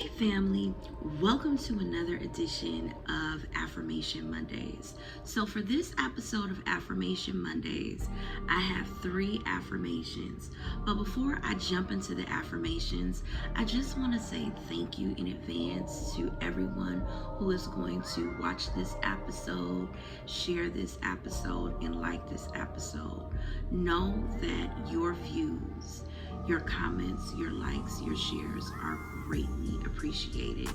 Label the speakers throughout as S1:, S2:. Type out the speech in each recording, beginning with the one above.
S1: Hey family, welcome to another edition of Affirmation Mondays. So for this episode of Affirmation Mondays, I have 3 affirmations. But before I jump into the affirmations, I just want to say thank you in advance to everyone who is going to watch this episode, share this episode, and like this episode. Know that your views, your comments, your likes, your shares are greatly appreciated.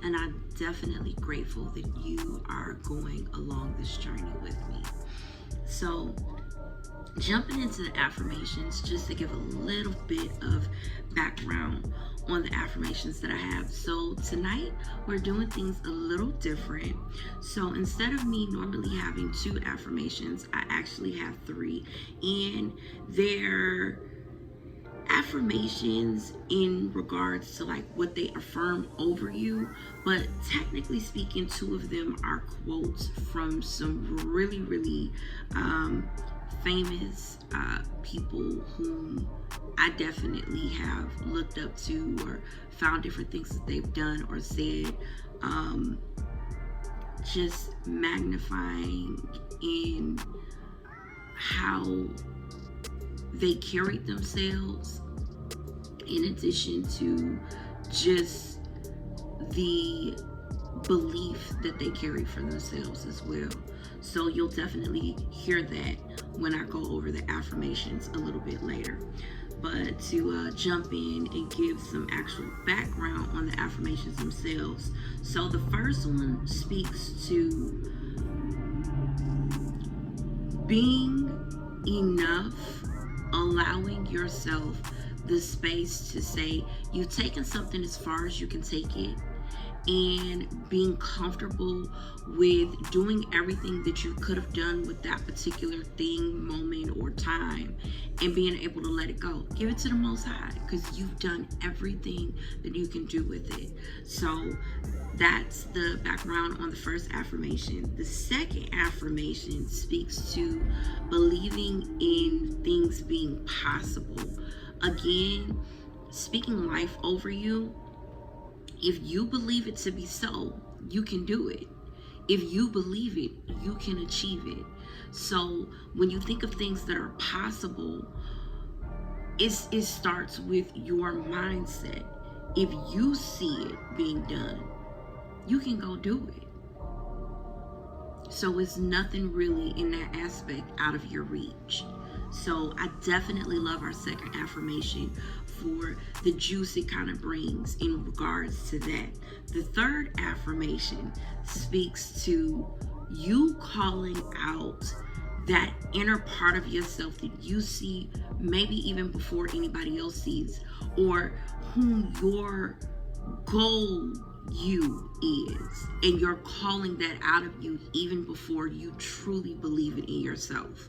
S1: And I'm definitely grateful that you are going along this journey with me. So, jumping into the affirmations, just to give a little bit of background on the affirmations that I have. So, tonight we're doing things a little different. So, instead of me normally having 2 affirmations, I actually have 3. And they're affirmations in regards to like what they affirm over you, but technically speaking, 2 of them are quotes from some really famous people whom I definitely have looked up to or found different things that they've done or said, just magnifying in how they carried themselves, in addition to just the belief that they carry for themselves as well. So you'll definitely hear that when I go over the affirmations a little bit later. But to jump in and give some actual background on the affirmations themselves. So the first one speaks to being enough, allowing yourself the space to say you've taken something as far as you can take it, and being comfortable with doing everything that you could have done with that particular thing, moment, or time, and being able to let it go. Give it to the Most High, because you've done everything that you can do with it. So that's the background on the first affirmation. The second affirmation speaks to believing in things being possible. Again, speaking life over you. If you believe it to be so, you can do it. If you believe it, you can achieve it. So when you think of things that are possible, it starts with your mindset. If you see it being done, you can go do it. So it's nothing really in that aspect out of your reach. So I definitely love our second affirmation for the juice it kind of brings in regards to that. The third affirmation speaks to you calling out that inner part of yourself that you see maybe even before anybody else sees, or whom your goal you is, and you're calling that out of you even before you truly believe it in yourself.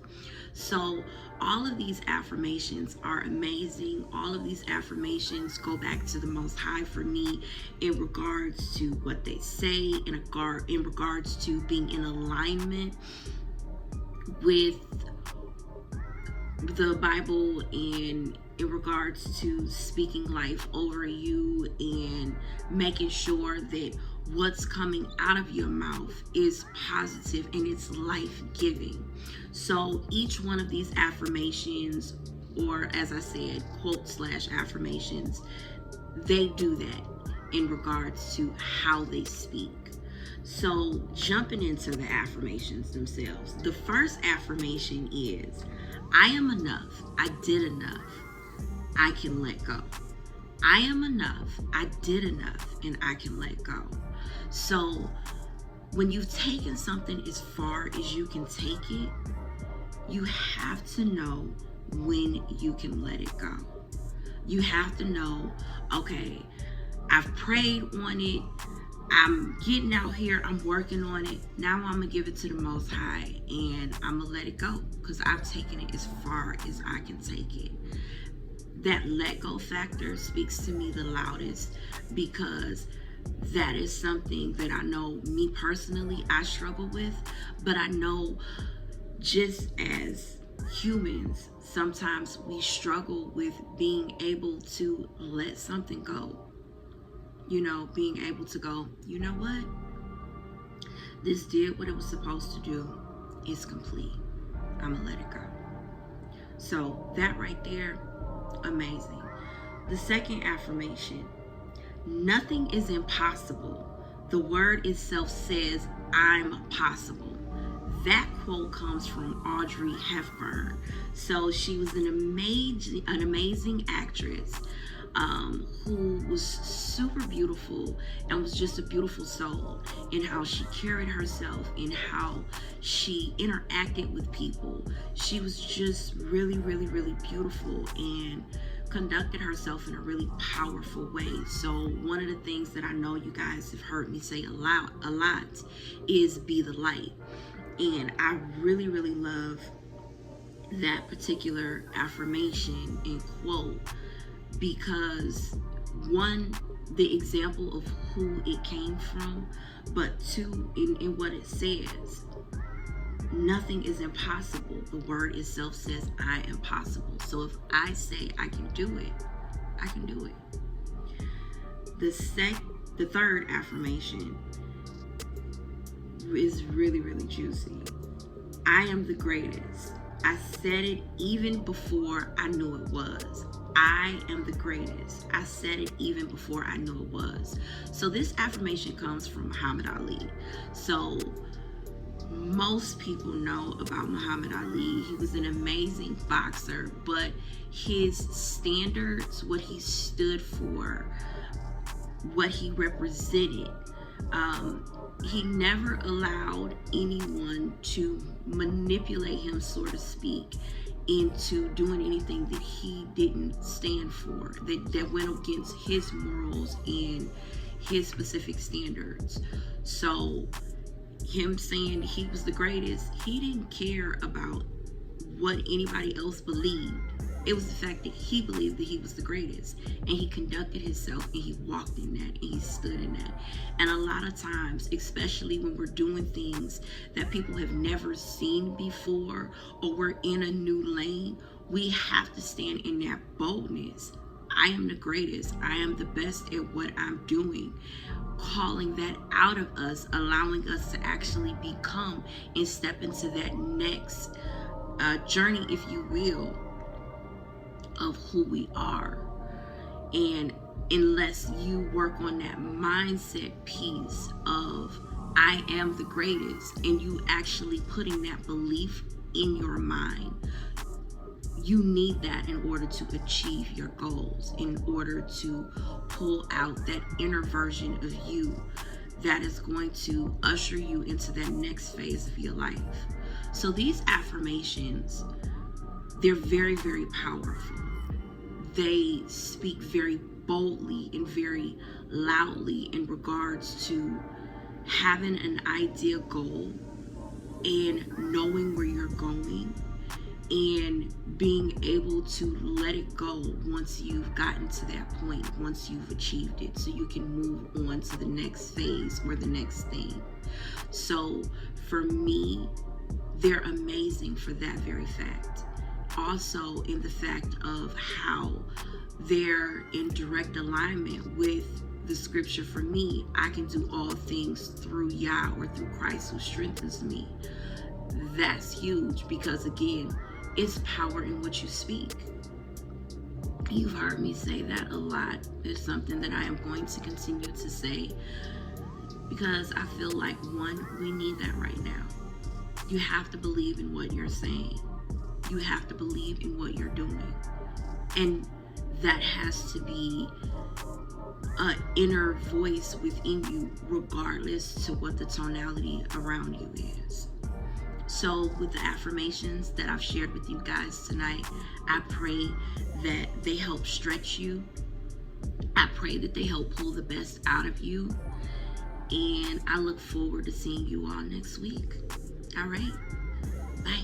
S1: So all of these affirmations are amazing. All of these affirmations go back to the Most High for me in regards to what they say, in regards to being in alignment with the Bible, and in regards to speaking life over you and making sure that what's coming out of your mouth is positive and it's life-giving. So each one of these affirmations, or as I said, quote/affirmations, they do that in regards to how they speak. So jumping into the affirmations themselves, the first affirmation is, I am enough, I did enough, I can let go. I am enough, I did enough, and I can let go. So when you've taken something as far as you can take it, you have to know when you can let it go. You have to know, okay, I've prayed on it, I'm getting out here, I'm working on it. Now I'm gonna give it to the Most High and I'm gonna let it go, because I've taken it as far as I can take it. That let go factor speaks to me the loudest, because that is something that I know me personally I struggle with, but I know just as humans, sometimes we struggle with being able to let something go. being able to go, you know what? This did what it was supposed to do. It's complete. I'm going to let it go. So that right there, amazing. The second affirmation, nothing is impossible. The word itself says, I'm possible. That quote comes from Audrey Hepburn. So she was an amazing actress who was super beautiful and was just a beautiful soul in how she carried herself, in how she interacted with people. She was just really, really, really beautiful and conducted herself in a really powerful way. So one of the things that I know you guys have heard me say a lot is be the light. And I really, really love that particular affirmation and quote because one, the example of who it came from, but two, in what it says. Nothing is impossible. The word itself says I am possible. So if I say I can do it, I can do it. The third affirmation is really, really juicy. I am the greatest. I said it even before I knew it was. I am the greatest. I said it even before I knew it was. So this affirmation comes from Muhammad Ali. So most people know about Muhammad Ali. He was an amazing boxer, but his standards, what he stood for, what he represented, he never allowed anyone to manipulate him, so to speak, into doing anything that he didn't stand for, that went against his morals and his specific standards. So him saying he was the greatest, he didn't care about what anybody else believed. It was the fact that he believed that he was the greatest, and he conducted himself and he walked in that and he stood in that. And a lot of times, especially when we're doing things that people have never seen before, or we're in a new lane, we have to stand in that boldness. I am the greatest. I am the best at what I'm doing. Calling that out of us, allowing us to actually become and step into that next journey, if you will, of who we are. And unless you work on that mindset piece of I am the greatest, and you actually putting that belief in your mind, you need that in order to achieve your goals, in order to pull out that inner version of you that is going to usher you into that next phase of your life. So these affirmations, they're very, very powerful. They speak very boldly and very loudly in regards to having an ideal goal and knowing where you're going and being able to let it go once you've gotten to that point, once you've achieved it, so you can move on to the next phase or the next thing. So for me, they're amazing for that very fact. Also in the fact of how they're in direct alignment with the scripture. For me, I can do all things through Yah, or through Christ who strengthens me. That's huge, because again, it's power in what you speak. You've heard me say that a lot. It's something that I am going to continue to say, because I feel like, one, we need that right now. You have to believe in what you're saying. You have to believe in what you're doing. And that has to be an inner voice within you, regardless to what the tonality around you is. So with the affirmations that I've shared with you guys tonight, I pray that they help stretch you. I pray that they help pull the best out of you. And I look forward to seeing you all next week. All right? Bye.